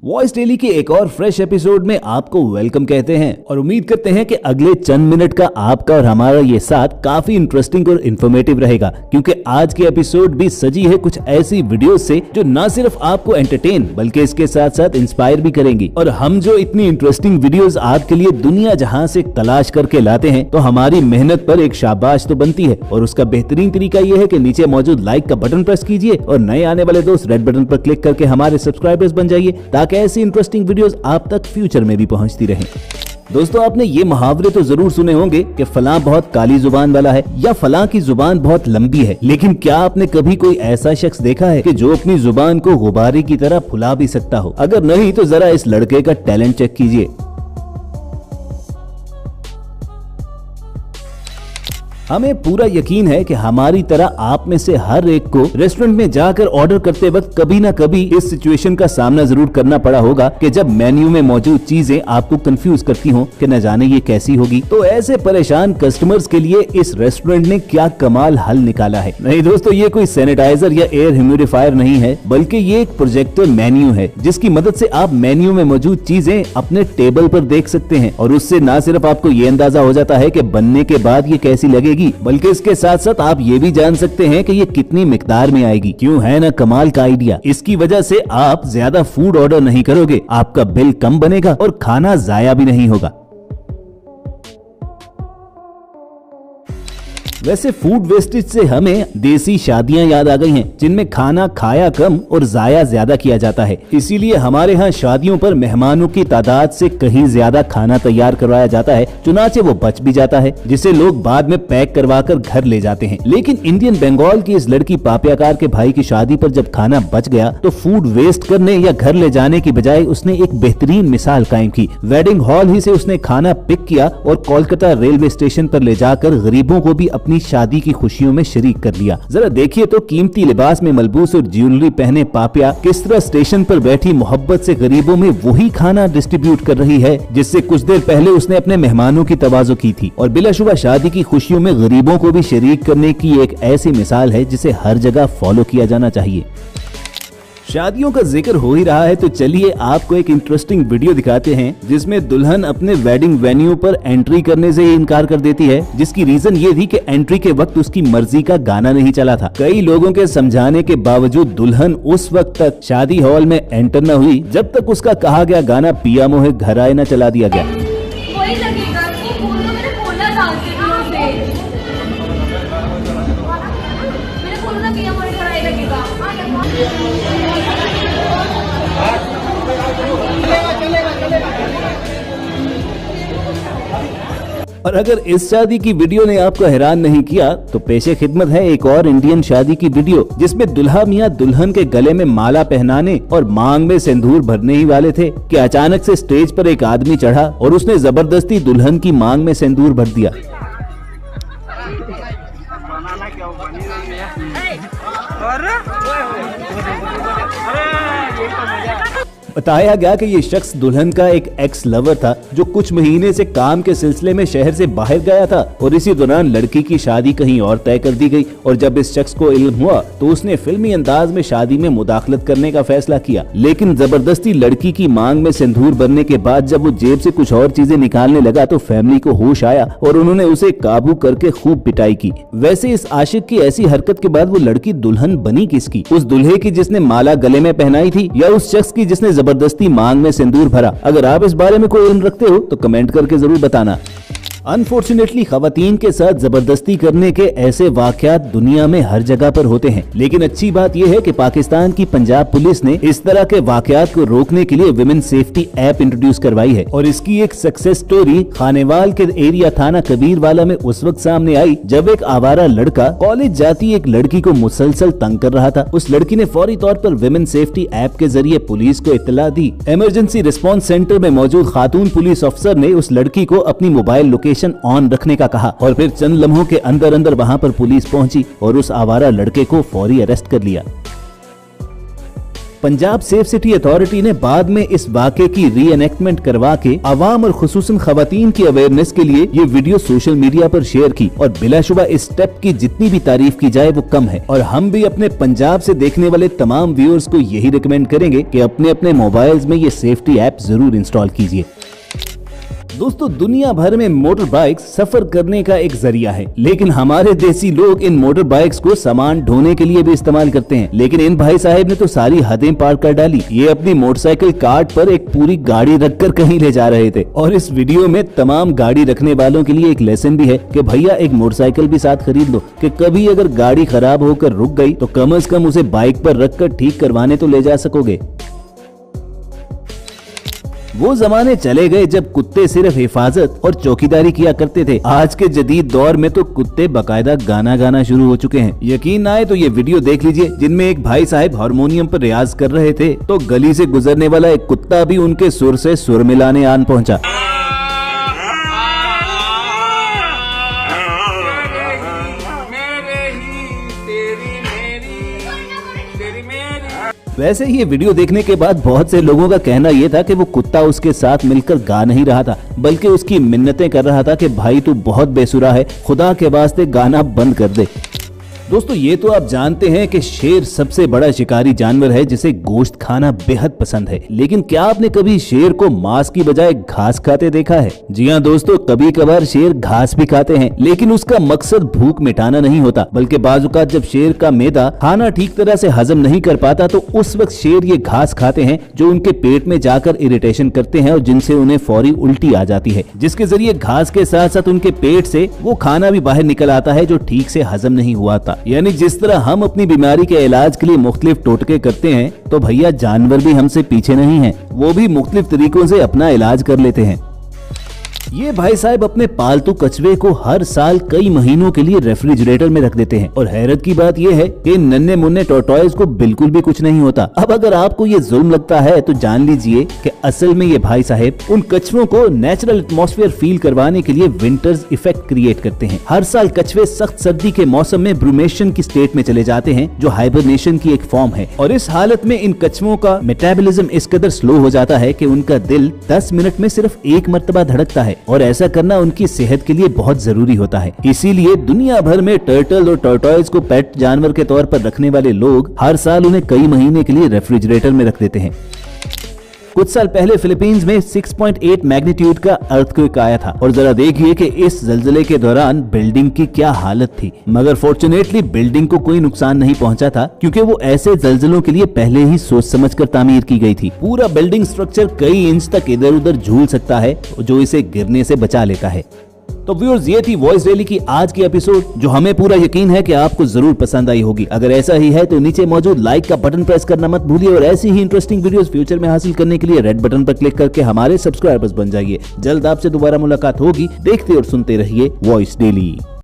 Voice daily के एक और फ्रेश एपिसोड में आपको वेलकम कहते हैं और उम्मीद करते हैं कि अगले चंद मिनट का आपका और हमारा ये साथ काफी इंटरेस्टिंग और इन्फॉर्मेटिव रहेगा, क्योंकि आज की एपिसोड भी सजी है कुछ ऐसी वीडियो से जो न सिर्फ आपको एंटरटेन बल्कि इसके साथ साथ इंस्पायर भी करेंगी। और हम जो इतनी इंटरेस्टिंग वीडियोस आपके लिए दुनिया जहां से तलाश करके लाते हैं, तो हमारी मेहनत पर एक शाबाश तो बनती है। और उसका बेहतरीन तरीका ये है कि नीचे मौजूद लाइक का बटन प्रेस कीजिए और नए आने वाले दोस्त रेड बटन पर क्लिक करके हमारे सब्सक्राइबर्स बन जाइए, ताकि ऐसी इंटरेस्टिंग वीडियोस आप तक फ्यूचर में भी पहुंचती रहें। दोस्तों, आपने ये मुहावरे तो जरूर सुने होंगे कि फलां बहुत काली जुबान वाला है या फलां की जुबान बहुत लंबी है, लेकिन क्या आपने कभी कोई ऐसा शख्स देखा है कि जो अपनी जुबान को गुब्बारे की तरह फुला भी सकता हो? अगर नहीं तो जरा इस लड़के का टैलेंट चेक कीजिए। हमें पूरा यकीन है कि हमारी तरह आप में से हर एक को रेस्टोरेंट में जाकर ऑर्डर करते वक्त कभी ना कभी इस सिचुएशन का सामना जरूर करना पड़ा होगा कि जब मेन्यू में मौजूद चीजें आपको कंफ्यूज करती हों कि न जाने ये कैसी होगी। तो ऐसे परेशान कस्टमर्स के लिए इस रेस्टोरेंट ने क्या कमाल हल निकाला है। नहीं दोस्तों, ये कोई सैनिटाइजर या एयर ह्यूमिडिफायर नहीं है, बल्कि ये एक प्रोजेक्टर मेन्यू है, जिसकी मदद से आप मेन्यू में मौजूद चीजें अपने टेबल पर देख सकते हैं। और उससे न सिर्फ आपको ये अंदाजा हो जाता है कि बनने के बाद ये कैसी लगेगी, बल्कि इसके साथ साथ आप ये भी जान सकते हैं कि ये कितनी मिकदार में आएगी। क्यों है ना कमाल का आइडिया। इसकी वजह से आप ज्यादा फूड ऑर्डर नहीं करोगे, आपका बिल कम बनेगा और खाना जाया भी नहीं होगा। वैसे फूड वेस्टेज से हमें देसी शादियां याद आ गई हैं, जिनमें खाना खाया कम और जाया ज्यादा किया जाता है। इसीलिए हमारे यहाँ शादियों पर मेहमानों की तादाद से कहीं ज्यादा खाना तैयार करवाया जाता है, चुनाचे वो बच भी जाता है, जिसे लोग बाद में पैक करवाकर घर ले जाते हैं। लेकिन इंडियन बंगाल की इस लड़की पापियाकार के भाई की शादी पर जब खाना बच गया तो फूड वेस्ट करने या घर ले जाने की बजाय उसने एक बेहतरीन मिसाल कायम की। वेडिंग हॉल ही से उसने खाना पिक किया और कोलकाता रेलवे स्टेशन पर ले जाकर गरीबों को भी अपनी शादी की खुशियों में शरीक कर लिया। जरा देखिए तो कीमती लिबास में मलबूस और ज्वेलरी पहने पापिया किस तरह स्टेशन पर बैठी मोहब्बत से गरीबों में वही खाना डिस्ट्रीब्यूट कर रही है जिससे कुछ देर पहले उसने अपने मेहमानों की तवाज़ो की थी। और बिलाशुबा शादी की खुशियों में गरीबों को भी शरीक करने की एक ऐसी मिसाल है जिसे हर जगह फॉलो किया जाना चाहिए। शादियों का जिक्र हो ही रहा है तो चलिए आपको एक इंटरेस्टिंग वीडियो दिखाते हैं, जिसमें दुल्हन अपने वेडिंग वेन्यू पर एंट्री करने से ही इनकार कर देती है, जिसकी रीजन ये थी कि एंट्री के वक्त उसकी मर्जी का गाना नहीं चला था। कई लोगों के समझाने के बावजूद दुल्हन उस वक्त तक शादी हॉल में एंटर न हुई जब तक उसका कहा गया गाना पिया मोहे घर आए न चला दिया गया। और अगर इस शादी की वीडियो ने आपको हैरान नहीं किया तो पेशे खिदमत है एक और इंडियन शादी की वीडियो, जिसमें दुल्हा मियां दुल्हन के गले में माला पहनाने और मांग में सिंदूर भरने ही वाले थे कि अचानक से स्टेज पर एक आदमी चढ़ा और उसने जबरदस्ती दुल्हन की मांग में सिंदूर भर दिया। बताया गया कि ये शख्स दुल्हन का एक एक्स लवर था जो कुछ महीने से काम के सिलसिले में शहर से बाहर गया था और इसी दौरान लड़की की शादी कहीं और तय कर दी गई। और जब इस शख्स को इल्म हुआ तो उसने फिल्मी अंदाज में शादी में मुदाखलत करने का फैसला किया। लेकिन जबरदस्ती लड़की की मांग में सिंदूर भरने के बाद जब वो जेब से कुछ और चीजें निकालने लगा तो फैमिली को होश आया और उन्होंने उसे काबू करके खूब पिटाई की। वैसे इस आशिक की ऐसी हरकत के बाद वो लड़की दुल्हन बनी किसकी? उस दूल्हे की जिसने माला गले में पहनाई थी या उस शख्स की जिसने जबरदस्ती मांग में सिंदूर भरा? अगर आप इस बारे में कोई इल्म रखते हो तो कमेंट करके जरूर बताना। अनफॉर्चुनेटली खवातीन के साथ जबरदस्ती करने के ऐसे वाकयात दुनिया में हर जगह पर होते हैं, लेकिन अच्छी बात यह है कि पाकिस्तान की पंजाब पुलिस ने इस तरह के वाकयात को रोकने के लिए विमेन सेफ्टी ऐप इंट्रोड्यूस करवाई है। और इसकी एक सक्सेस स्टोरी खानेवाल के एरिया थाना कबीरवाला में उस वक्त सामने आई जब एक आवारा लड़का कॉलेज जाती एक लड़की को मुसलसल तंग कर रहा था। उस लड़की ने फौरी तौर पर विमेन सेफ्टी ऐप के जरिए पुलिस को इत्तला दी। इमरजेंसी रिस्पांस सेंटर में मौजूद खातून पुलिस अफसर ने उस लड़की को अपनी मोबाइल लोकेशन ऑन रखने का कहा और फिर चंद लम्हों के अंदर अंदर वहां पर पुलिस पहुंची और उस आवारा लड़के को फौरी अरेस्ट कर लिया। पंजाब सेफ सिटी अथॉरिटी ने बाद में इस वाक़े की रीएनेक्टमेंट करवा के आवाम और खुसूसन खवातीन की अवेयरनेस के लिए ये वीडियो सोशल मीडिया पर शेयर की और बिलाशुबा इस स्टेप की जितनी भी तारीफ की जाए वो कम है। और हम भी अपने पंजाब से देखने वाले तमाम व्यूअर्स को यही रिकमेंड करेंगे कि अपने अपने मोबाइल्स में ये सेफ्टी ऐप जरूर इंस्टॉल कीजिए। दोस्तों, दुनिया भर में मोटर बाइक सफर करने का एक जरिया है, लेकिन हमारे देसी लोग इन मोटर बाइक्स को सामान ढोने के लिए भी इस्तेमाल करते हैं। लेकिन इन भाई साहब ने तो सारी हदें पार कर डाली। ये अपनी मोटरसाइकिल कार्ट पर एक पूरी गाड़ी रखकर कहीं ले जा रहे थे। और इस वीडियो में तमाम गाड़ी रखने वालों के लिए एक लेसन भी है कि भैया एक मोटरसाइकिल भी साथ खरीद लो, कि कभी अगर गाड़ी खराब होकर रुक गई तो कम से कम उसे बाइक पर रखकर ठीक करवाने तो ले जा सकोगे। वो जमाने चले गए जब कुत्ते सिर्फ हिफाजत और चौकीदारी किया करते थे। आज के जदीद दौर में तो कुत्ते बाकायदा गाना गाना शुरू हो चुके हैं। यकीन आए तो ये वीडियो देख लीजिए, जिनमें एक भाई साहब हारमोनियम पर रियाज कर रहे थे तो गली से गुजरने वाला एक कुत्ता भी उनके सुर से सुर मिलाने आन पहुंचा। वैसे ये वीडियो देखने के बाद बहुत से लोगों का कहना ये था कि वो कुत्ता उसके साथ मिलकर गा नहीं रहा था, बल्कि उसकी मिन्नतें कर रहा था कि भाई तू बहुत बेसुरा है, खुदा के वास्ते गाना बंद कर दे। दोस्तों, ये तो आप जानते हैं कि शेर सबसे बड़ा शिकारी जानवर है जिसे गोश्त खाना बेहद पसंद है। लेकिन क्या आपने कभी शेर को मांस की बजाय घास खाते देखा है? जी हाँ दोस्तों, कभी कभार शेर घास भी खाते हैं, लेकिन उसका मकसद भूख मिटाना नहीं होता, बल्कि बाजुकात जब शेर का मैदा खाना ठीक तरह से हजम नहीं कर पाता तो उस वक्त शेर ये घास खाते हैं जो उनके पेट में जाकर इरिटेशन करते हैं और जिनसे उन्हें फौरी उल्टी आ जाती है, जिसके जरिए घास के साथ साथ उनके पेट से वो खाना भी बाहर निकल आता है जो ठीक से हजम नहीं हुआ था। यानी जिस तरह हम अपनी बीमारी के इलाज के लिए मुख्तलिफ टोटके करते हैं, तो भैया जानवर भी हमसे पीछे नहीं हैं, वो भी मुख्तलिफ तरीकों से अपना इलाज कर लेते हैं। ये भाई साहब अपने पालतू कछुए को हर साल कई महीनों के लिए रेफ्रिजरेटर में रख देते हैं और हैरत की बात ये है कि नन्हे मुन्ने टॉर्टॉइज को बिल्कुल भी कुछ नहीं होता। अब अगर आपको ये जुल्म लगता है तो जान लीजिए कि असल में ये भाई साहब उन कछुओं को नेचुरल एटमॉस्फेयर फील करवाने के लिए विंटर्स इफेक्ट क्रिएट करते हैं। हर साल कछुए सख्त सर्दी के मौसम में ब्रूमेशन की स्टेट में चले जाते हैं, जो हाइबरनेशन की एक फॉर्म है। और इस हालत में इन कछुओं का मेटाबॉलिज्म इस कदर स्लो हो जाता है कि उनका दिल 10 मिनट में सिर्फ एक मर्तबा धड़कता है, और ऐसा करना उनकी सेहत के लिए बहुत जरूरी होता है। इसीलिए दुनिया भर में टर्टल और टॉर्टॉइज को पेट जानवर के तौर पर रखने वाले लोग हर साल उन्हें कई महीने के लिए रेफ्रिजरेटर में रख देते हैं। कुछ साल पहले फिलीपींस में 6.8 मैग्नीट्यूड का अर्थक्वेक आया था और जरा देखिए कि इस जल्जले के दौरान बिल्डिंग की क्या हालत थी। मगर फॉर्चुनेटली बिल्डिंग को कोई नुकसान नहीं पहुंचा था, क्योंकि वो ऐसे जल्जलों के लिए पहले ही सोच समझकर तामीर की गई थी। पूरा बिल्डिंग स्ट्रक्चर कई इंच तक इधर उधर झूल सकता है, जो इसे गिरने से बचा लेता है। तो व्यूअर्स, ये थी वॉइस डेली की आज की एपिसोड, जो हमें पूरा यकीन है कि आपको जरूर पसंद आई होगी। अगर ऐसा ही है तो नीचे मौजूद लाइक का बटन प्रेस करना मत भूलिए और ऐसी ही इंटरेस्टिंग वीडियोस फ्यूचर में हासिल करने के लिए रेड बटन पर क्लिक करके हमारे सब्सक्राइबर्स बन जाइए। जल्द आपसे दोबारा मुलाकात होगी। देखते और सुनते रहिए वॉइस डेली।